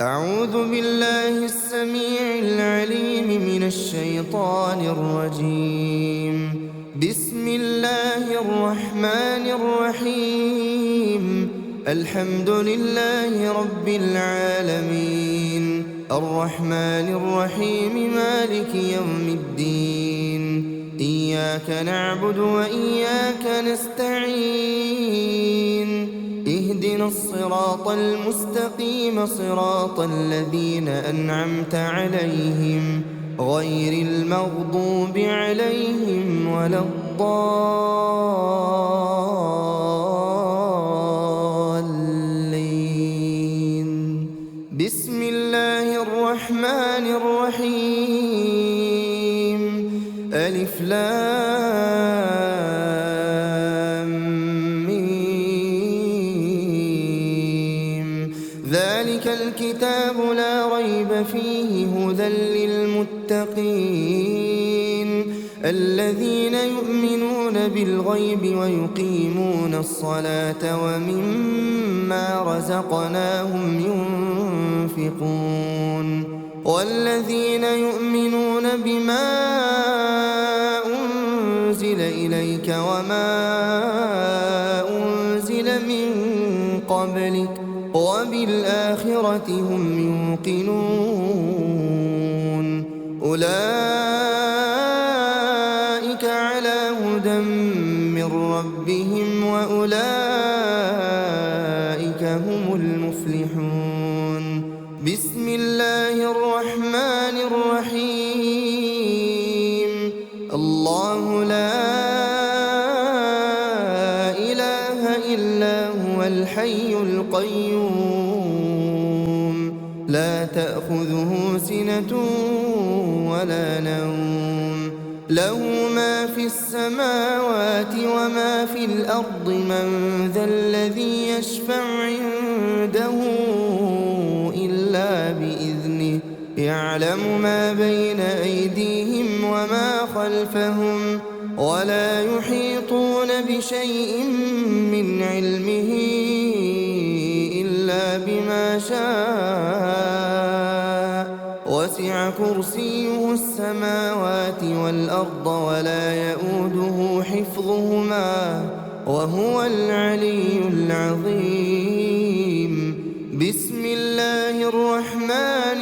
أعوذ بالله السميع العليم من الشيطان الرجيم. بسم الله الرحمن الرحيم. الحمد لله رب العالمين، الرحمن الرحيم، مالك يوم الدين. إياك نعبد وإياك نستعين. اهدنا الصراط المستقيم، صراط الذين أنعمت عليهم غير المغضوب عليهم ولا الضالين. بسم الله الرحمن الرحيم. ألف لام ذلك الكتاب لا ريب فيه هدى للمتقين الذين يؤمنون بالغيب ويقيمون الصلاة ومما رزقناهم ينفقون والذين يؤمنون بما أنزل إليك وما أنزل من قبلك وبالآخرة هم يوقنون. أولئك على هدى من ربهم وأولئك هم المفلحون. بسم الله الرحمن الرحيم. الله لا إله إلا هو الحي القيوم، لا تأخذه سنة ولا نوم، له ما في السماوات وما في الأرض. من ذا الذي يشفع عنده إلا بإذنه، يعلم ما بين أيديهم وما خلفهم ولا يحيطون بشيء من علمه إلا بما شاء. وسع كرسيه السماوات والأرض ولا يؤوده حفظهما وهو العلي العظيم. بسم الله الرحمن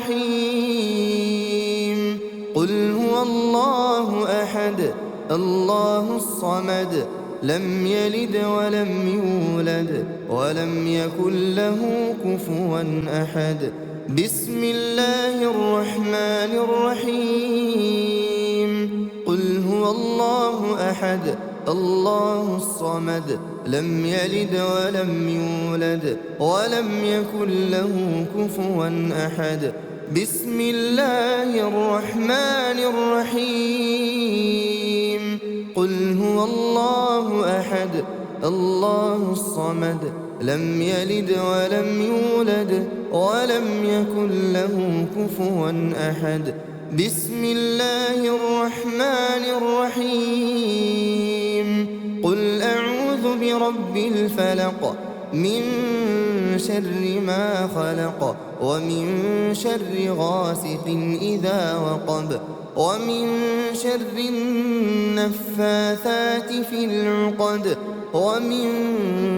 الرحيم. قل هو الله أحد الله الصمد، لم يلد ولم يولد ولم يكن له كفوا أحد. بسم الله الرحمن الرحيم. قل هو الله أحد الله الصمد، لم يلد ولم يولد ولم يكن له كفوا أحد. بسم الله الرحمن الرحيم. قل هو الله أحد الله الصمد، لم يلد ولم يولد ولم يكن له كفوا أحد. بسم الله الرحمن الرحيم. قل أعوذ برب الفلق، من شر ما خلق، ومن شر غاسق إذا وقب، ومن شر النفاثات في العقد، ومن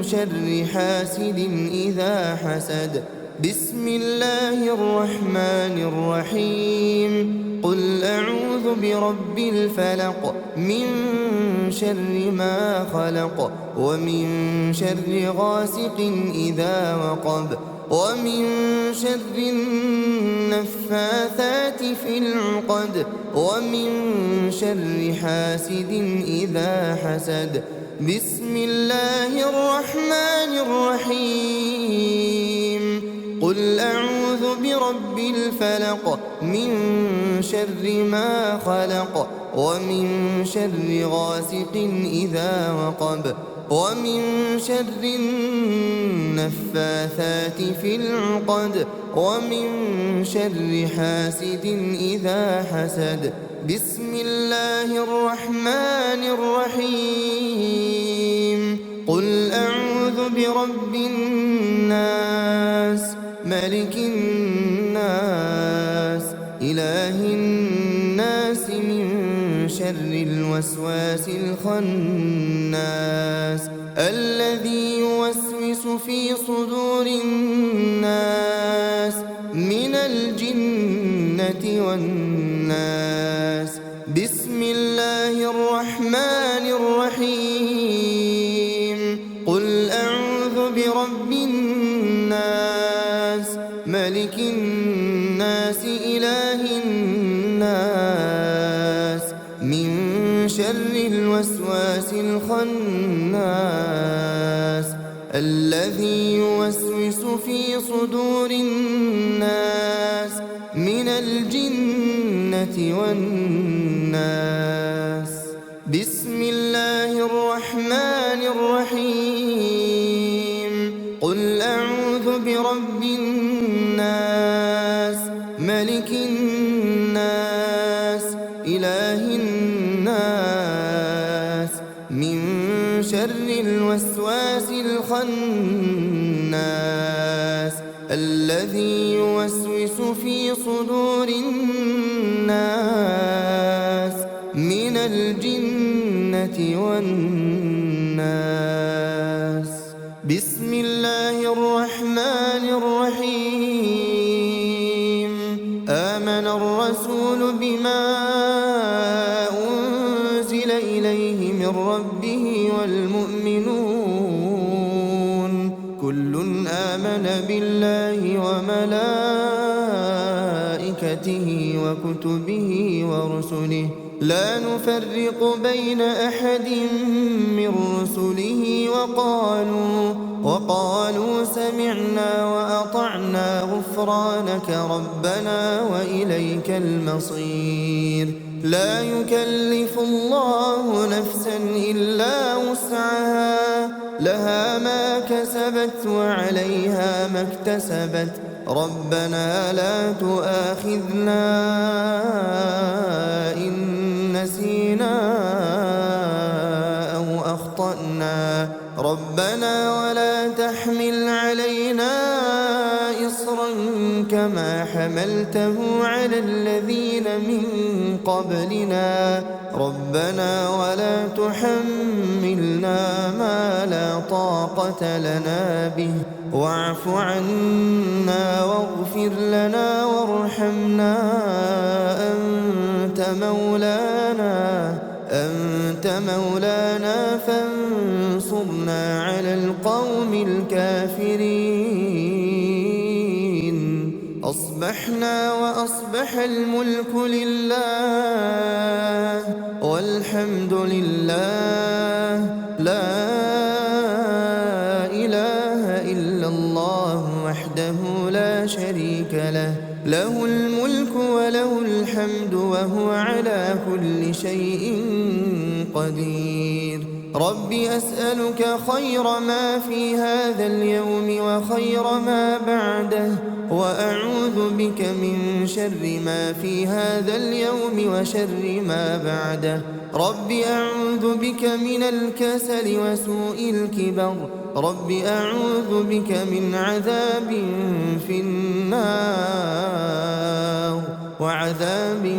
شر حاسد إذا حسد. بسم الله الرحمن الرحيم. قل أعوذ برب الفلق، من شر ما خلق، ومن شر غاسق إذا وقب، ومن شر النفاثات في العقد، ومن شر حاسد إذا حسد. بسم الله الرحمن الرحيم. قل أعوذ برب الفلق، من شر ما خلق، ومن شر غاسق إذا وقب، ومن شر النفاثات في العقد، ومن شر حاسد إذا حسد. بسم الله الرحمن الرحيم. قل أعوذ برب الناس، ملك الناس إله الناس من شر الوسواس الخناس الذي يوسوس في صدور الناس من الجنة والناس. بسم الله الرحمن الرحيم. قل أعوذ برب الناس ملك الناس إله الناس من شر الوسواس الخناس الذي يوسوس في صدور الناس من الجنة والناس. بسم الله الرحمن الرحيم. قل أعوذ برب الناس ملك الناس إله الناس من شر الوسواس الخناس الذي يوسوس في صدور الناس من الجنة والناس. بسم الله الرحمن الرحيم. آمن الرسول بما أنزل إليه من ربه والمؤمنون كل آمن بالله وملائكته وكتبه ورسله لا نفرق بين أحد من رسله وقالوا سمعنا وأطعنا غفرانك ربنا وإليك المصير. لا يكلف الله نفسا إلا وسعها لها ما كسبت وعليها ما اكتسبت ربنا لا تؤاخذنا إن نسينا أو أخطأنا ربنا ولا تحمل علينا إصرا كما حملته على الذين من قبلنا ربنا ولا تحملنا ما لا طاقة لنا به واعف عنا واغفر لنا وارحمنا أنت مولانا فانصرنا على القوم الكافرين. أصبحنا وأصبح الملك لله والحمد لله لا إله إلا الله وحده لا شريك له له الملك وله الحمد وهو على كل شيء قدير. رب أسألك خير ما في هذا اليوم وخير ما بعده وأعوذ بك من شر ما في هذا اليوم وشر ما بعده. رب أعوذ بك من الكسل وسوء الكبر رب أعوذ بك من عذاب في النار وعذاب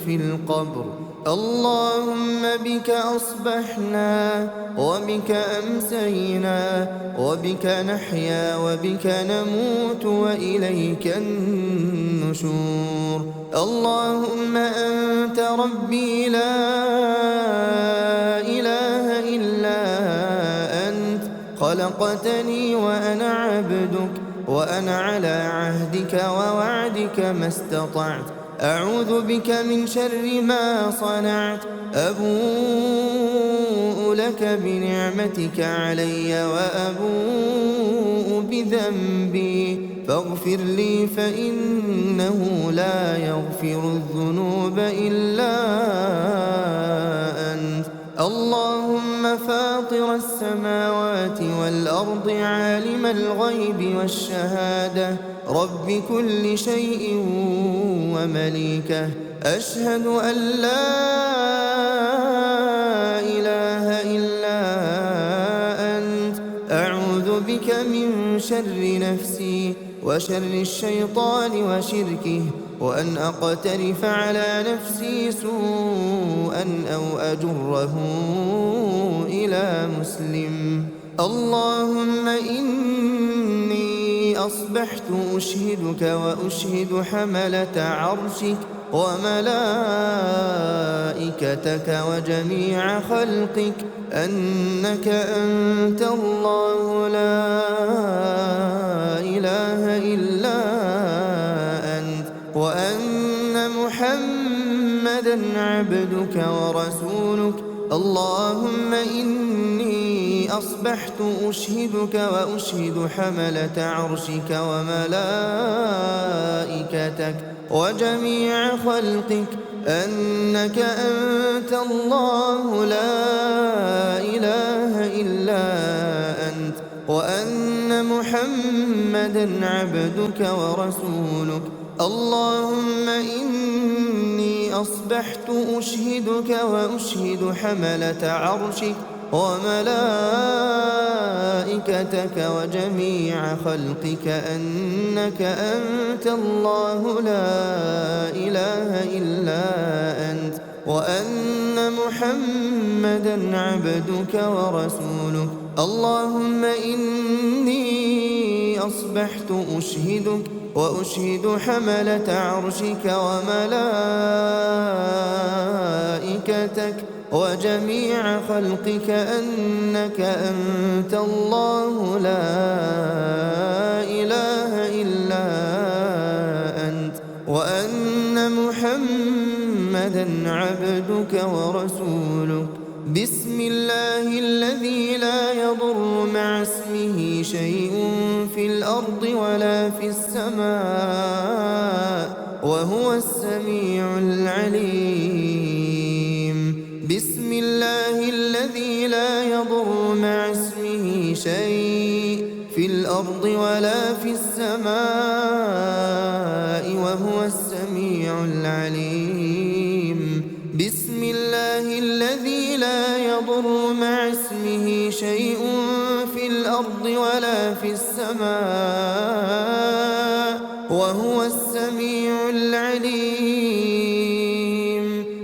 في القبر. اللهم بك أصبحنا وبك أمسينا وبك نحيا وبك نموت وإليك النشور. اللهم أنت ربي لا إله إلا أنت خلقتني وأنا عبدك وأنا على عهدك ووعدك ما استطعت. أعوذ بك من شر ما صنعت. أبوء لك بنعمتك علي وأبوء بذنبي فاغفر لي فإنه لا يغفر الذنوب إلا أنت. اللهم فاطر السماوات والأرض عالم الغيب والشهادة رب كل شيء ومليكه أشهد أن لا إله إلا أنت. أعوذ بك من شر نفسي وشر الشيطان وشركه، وأن أقترف على نفسي سوءا أو أجره إلى مسلم. اللهم إني أصبحت أشهدك وأشهد حملة عرشك وملائكتك وجميع خلقك أنك أنت الله لا إله إلا أنت، وأن محمدًا عبدك ورسولك. اللهم إني أصبحت أشهدك وأشهد حملة عرشك وملائكتك وجميع خلقك أنك أنت الله لا إله إلا أنت، وأن محمدًا عبدك ورسولك. اللهم إني أصبحت أشهدك وأشهد حملة عرشك وملائكتك وجميع خلقك أنك أنت الله لا إله إلا أنت، وأن محمدًا عبدك ورسولك. اللهم إني أصبحت أشهدك وأشهد حملة عرشك وملائكتك وجميع خلقك أنك أنت الله لا إله إلا أنت، وأن محمدًا عبدك ورسولك. بسم الله الذي لا يضر مع اسمه شيء في الأرض ولا في السماء وهو السميع العليم. بسم الله الذي لا يضر مع اسمه شيء في الأرض ولا في السماء وهو السميع العليم. بسم الله الذي لا يضر مع اسمه شيء في الأرض ولا في السماء وهو السميع العليم.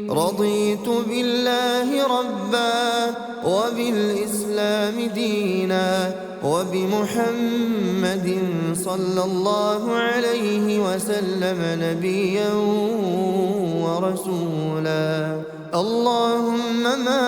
رضيت بالله ربا وبالإسلام دينا وبمحمد صلى الله عليه وسلم نبيا ورسولا. اللهم ما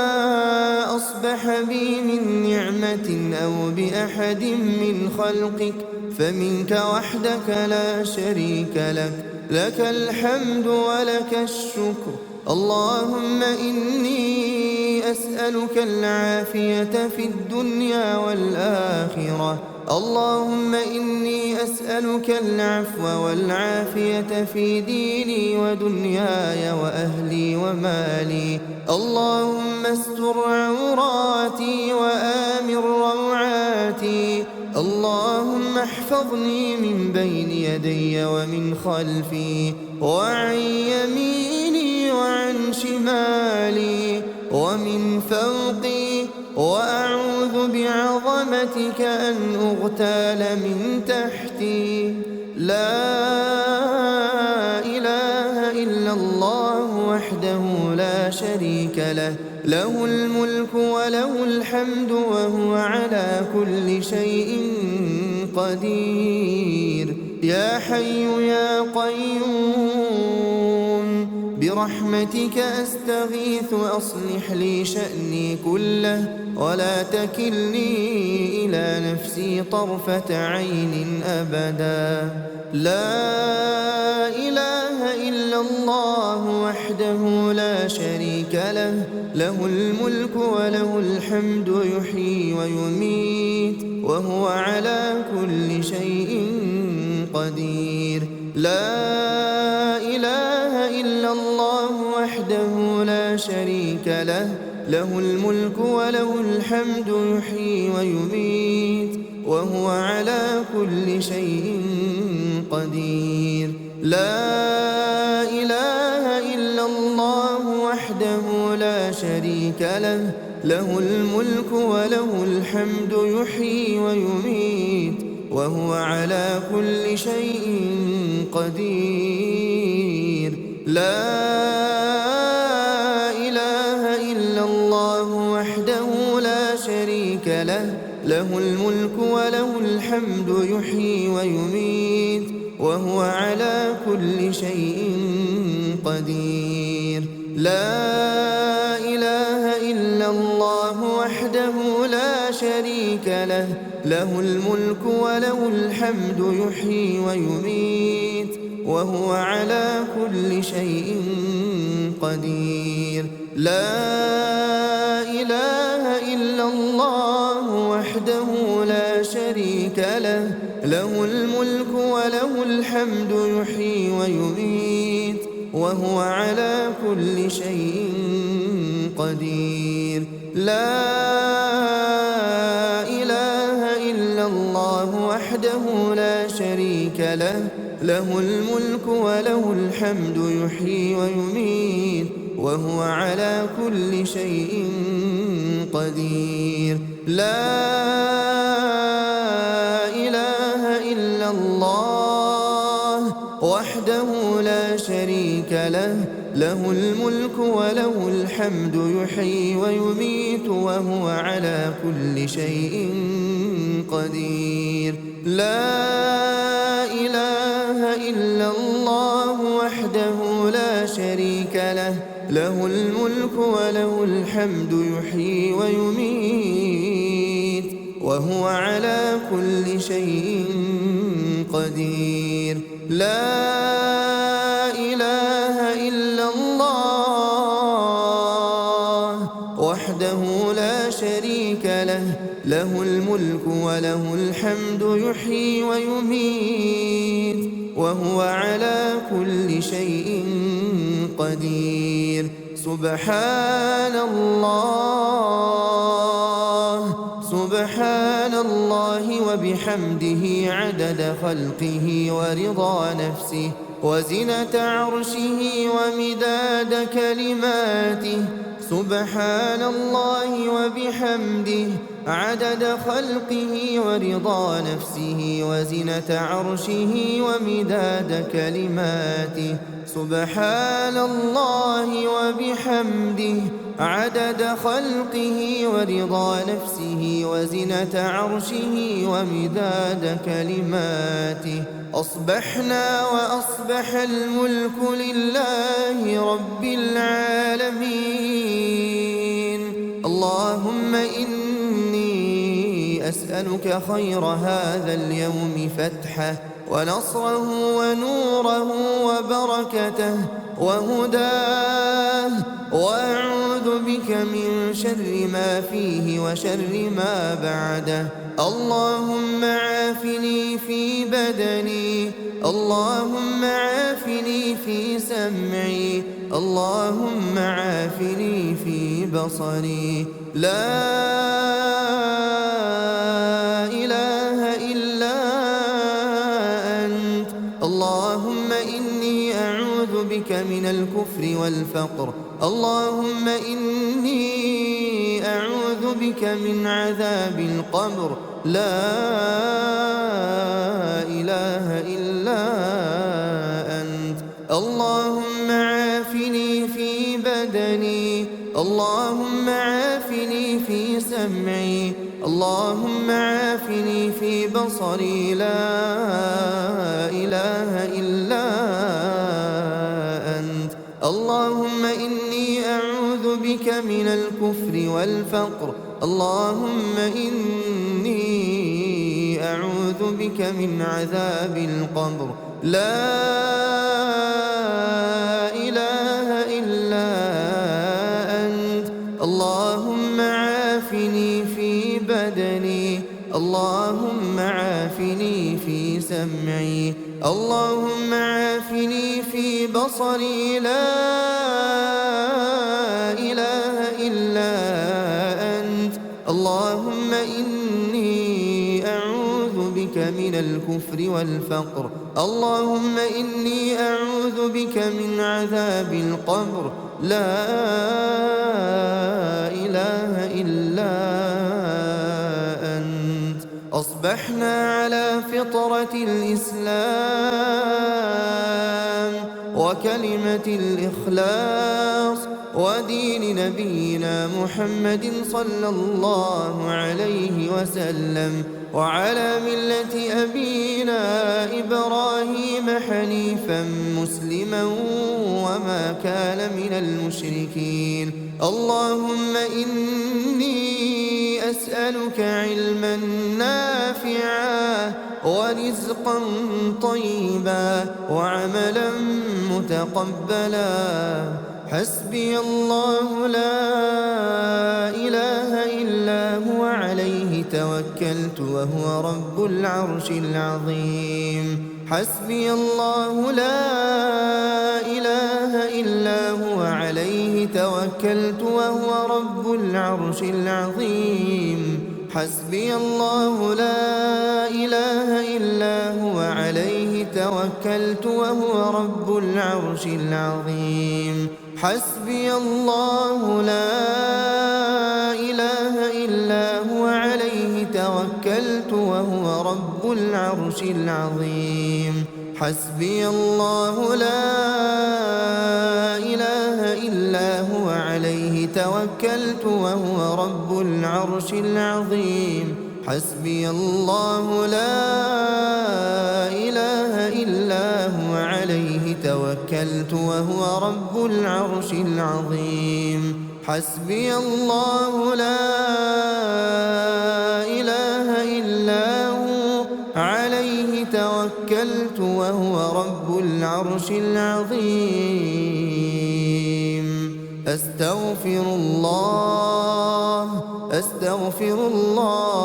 أصبح بي من نعمة أو بأحد من خلقك فمنك وحدك لا شريك لك، لك الحمد ولك الشكر. اللهم إني أسألك العافية في الدنيا والآخرة. اللهم إني أسألك العفو والعافية في ديني ودنياي وأهلي ومالي. اللهم استر عوراتي وآمن روعاتي. اللهم احفظني من بين يدي ومن خلفي وعن يميني وعن شمالي ومن فوقي، وأعوذ بعظمتك أن أغتال من تحتي. لا إله إلا الله وحده لا شريك له، له الملك وله الحمد وهو على كل شيء قدير. يا حي يا قيوم برحمتك أستغيث أصلح لي شأني كله ولا تكلني إلى نفسي طرفة عين أبدا. لا إله إلا الله وحده لا شريك له، له الملك وله الحمد يحيي ويميت وهو على كل شيء قدير. لا إله إلا الله وحده لا شريك له، له الملك وله الحمد يحيي ويميت وهو على كل شيء قدير. لا إله إلا الله وحده لا شريك له، له الملك وله الحمد يحيي ويميت وهو على كل شيء قدير. لا إله إلا الله وحده لا شريك له، له الملك وله الحمد يحيي ويميت وهو على كل شيء قدير. لا إله إلا الله وحده لا شريك له، له الملك وله الحمد يحيي ويميت وهو على كل شيء قدير. لا إله إلا الله وحده لا شريك له، له الملك وله الحمد يحيي ويميت وهو على كل شيء قدير. لا إله إلا الله وحده لا شريك له، له الملك وله الحمد يحيي ويميت وهو على كل شيء قدير. لا إله إلا الله وحده لا شريك له، له الملك وله الحمد يحيي ويميت وهو على كل شيء قدير. لا إله إلا الله وحده لا شريك له، له الملك وله الحمد يحيي ويميت وهو على كل شيء قدير. لا إله إلا الله وحده لا شريك له، له الملك وله الحمد يحيي ويميت وهو على كل شيء قدير. سبحان الله، سبحان الله وبحمده عدد خلقه ورضا نفسه وزنة عرشه ومداد كلماته. سبحان الله وبحمده عدد خلقه ورضا نفسه وزنة عرشه ومداد كلماته. سبحان الله وبحمده عدد خلقه ورضا نفسه وزنة عرشه ومداد كلماته. أصبحنا وأصبح الملك لله رب العالمين. اللهم إني أسألك خير هذا اليوم فتحه ونصره ونوره وبركته وهداه، وأعوذ بك من شر ما فيه وشر ما بعده. اللهم عافني في بدني، اللهم عافني في سمعي، اللهم عافني في بصري. لا إله إلا أنت. اللهم إني أعوذ بك من الكفر والفقر، اللهم إني أعوذ بك من عذاب القبر. لا إله إلا أنت. اللهم عافني في بدني، اللهم عافني في سمعي، اللهم عافني في بصري. لا إله إلا أنت. اللهم إني أعوذ بك من الكفر والفقر، اللهم إني أعوذ بك من عذاب القبر. لا إله إلا أنت. اللهم عافني في بدني، اللهم عافني في سمعي، اللهم عافني في بصري. لا إله إلا أنت. اللهم إني أعوذ بك من الكفر والفقر، اللهم إني أعوذ بك من عذاب القبر. لا إله إلا أنت. أصبحنا على فطرة الإسلام وكلمة الإخلاص ودين نبينا محمد صلى الله عليه وسلم، وعلى ملة أبينا إبراهيم حنيفا مسلما وما كان من المشركين. اللهم إني أسألك علما نافعا ورزقا طيبا وعملا متقبلا. حسبي الله لا إله إلا هو عليه توكلت وهو رب العرش العظيم. حسبي الله لا إله إلا هو عليه توكلت وهو رب العرش العظيم. حسبي الله لا إله إلا هو عليه توكلت وهو رب العرش العظيم. حسبي الله لا إله إلا هو عليه توكلت وهو رب العرش العظيم. حسبي الله لا إله إلا هو عليه توكلت وهو رب العرش العظيم. حسبي الله لا إله إلا هو عليه توكلت وهو رب العرش العظيم. حسبي الله لا إله إلا هو عليه توكلت وهو رب العرش العظيم. أستغفر الله أستغفر الله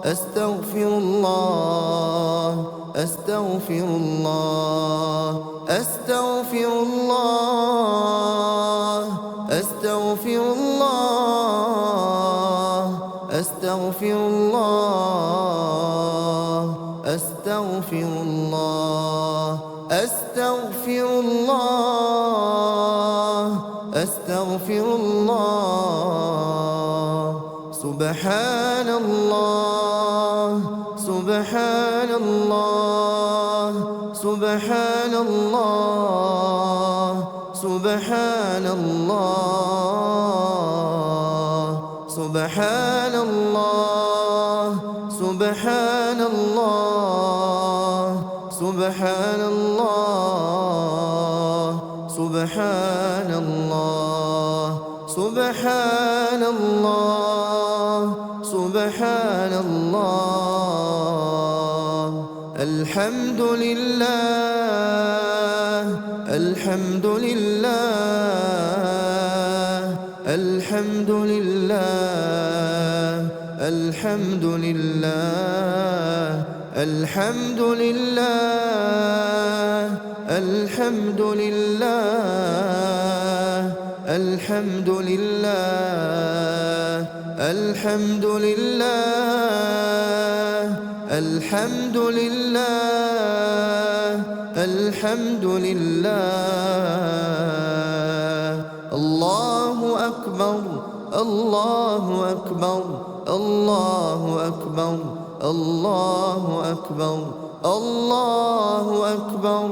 أستغفر الله أستغفر الله أستغفر الله أستغفر الله أستغفر الله أستغفر الله أستغفر الله أستغفر الله. سبحان الله سبحان الله سبحان الله سبحان الله سبحان الله سبحان الله سبحان الله سبحان الله سبحان الله سبحان الله. الحمد لله الحمد لله الحمد لله الحمد لله الحمد لله الحمد لله الحمد لله الحمد لله الحمد لله الحمد لله. الله أكبر الله أكبر الله أكبر الله أكبر الله أكبر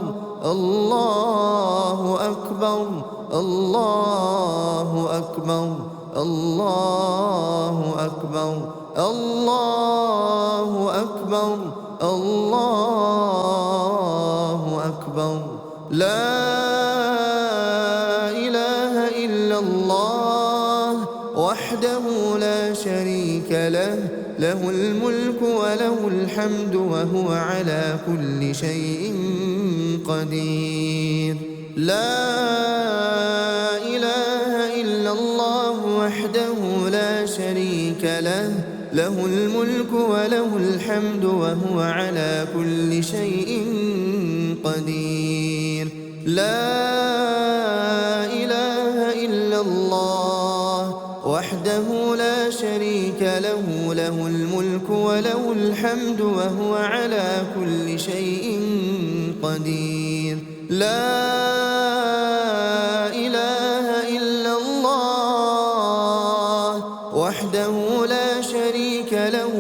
الله أكبر الله أكبر الله أكبر الله أكبر الله أكبر. لا إله إلا الله وحده لا شريك له، له الملك وله الحمد وهو على كل شيء قدير. لا إله إلا الله وحده لا شريك له، له الملك وله الحمد وهو على كل شيء قدير. لا إله إلا الله وحده لا شريك له، له الملك وله الحمد وهو على كل شيء قدير. لا إله إلا الله وحده لا شريك له،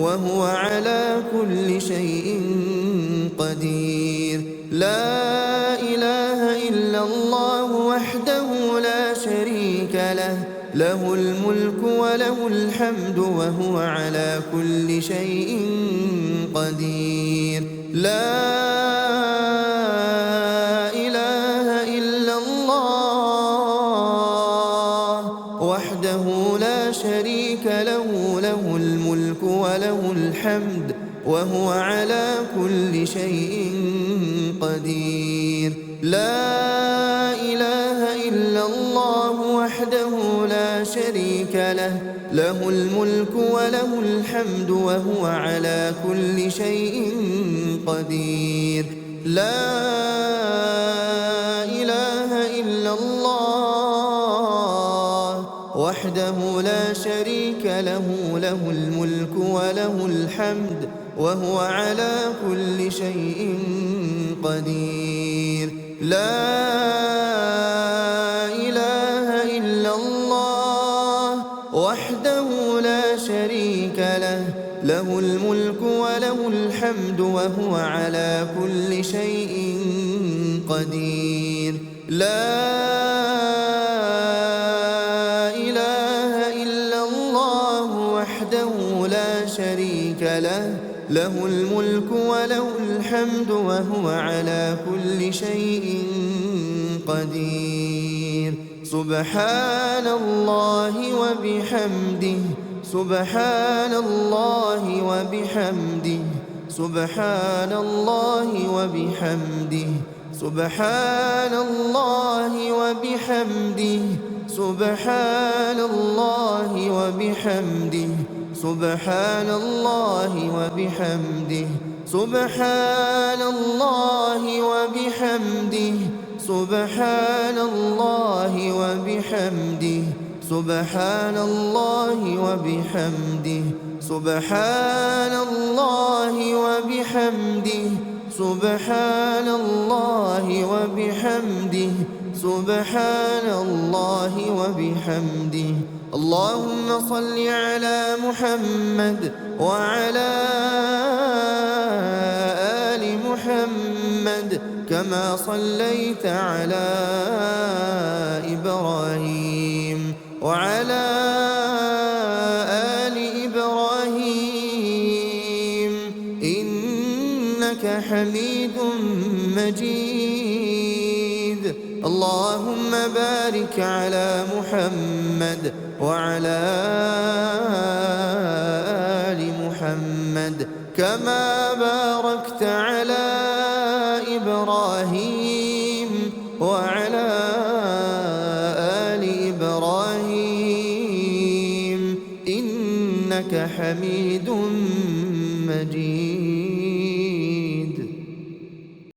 وهو على كل شيء قدير. لا إله إلا الله وحده لا شريك له، له الملك وله الحمد وهو على كل شيء قدير. لا إله إلا الله وحده لا شريك له، له الملك وله الحمد وهو على كل شيء قدير. لا إله إلا الله وحده لا شريك له، له الملك وله الحمد وهو على كل شيء قدير. لا إله إلا الله وحده لا شريك له، له الملك وله الحمد وهو على كل شيء قدير. لا إله إلا الله وحده لا شريك له، له الملك وله الحمد وهو على كل شيء قدير. لا إله إلا الله وحده لا شريك له، له الملك وله الحمد وهو على كل شيء قدير. سبحان الله وبحمده، سبحان الله وبحمده، سبحان الله وبحمده، سبحان الله وبحمده، سبحان الله وبحمده، سبحان الله وبحمده، سبحان الله وبحمده، سبحان الله وبحمده، سبحان الله وبحمده، سبحان الله وبحمده، سبحان الله وبحمده، سبحان الله وبحمده. اللهم صل على محمد وعلى آل محمد كما صليت على إبراهيم وعلى آل إبراهيم إنك حميد مجيد. اللهم بارك على محمد وعلى آل محمد كما باركت على إبراهيم وعلى آل إبراهيم إنك حميد مجيد.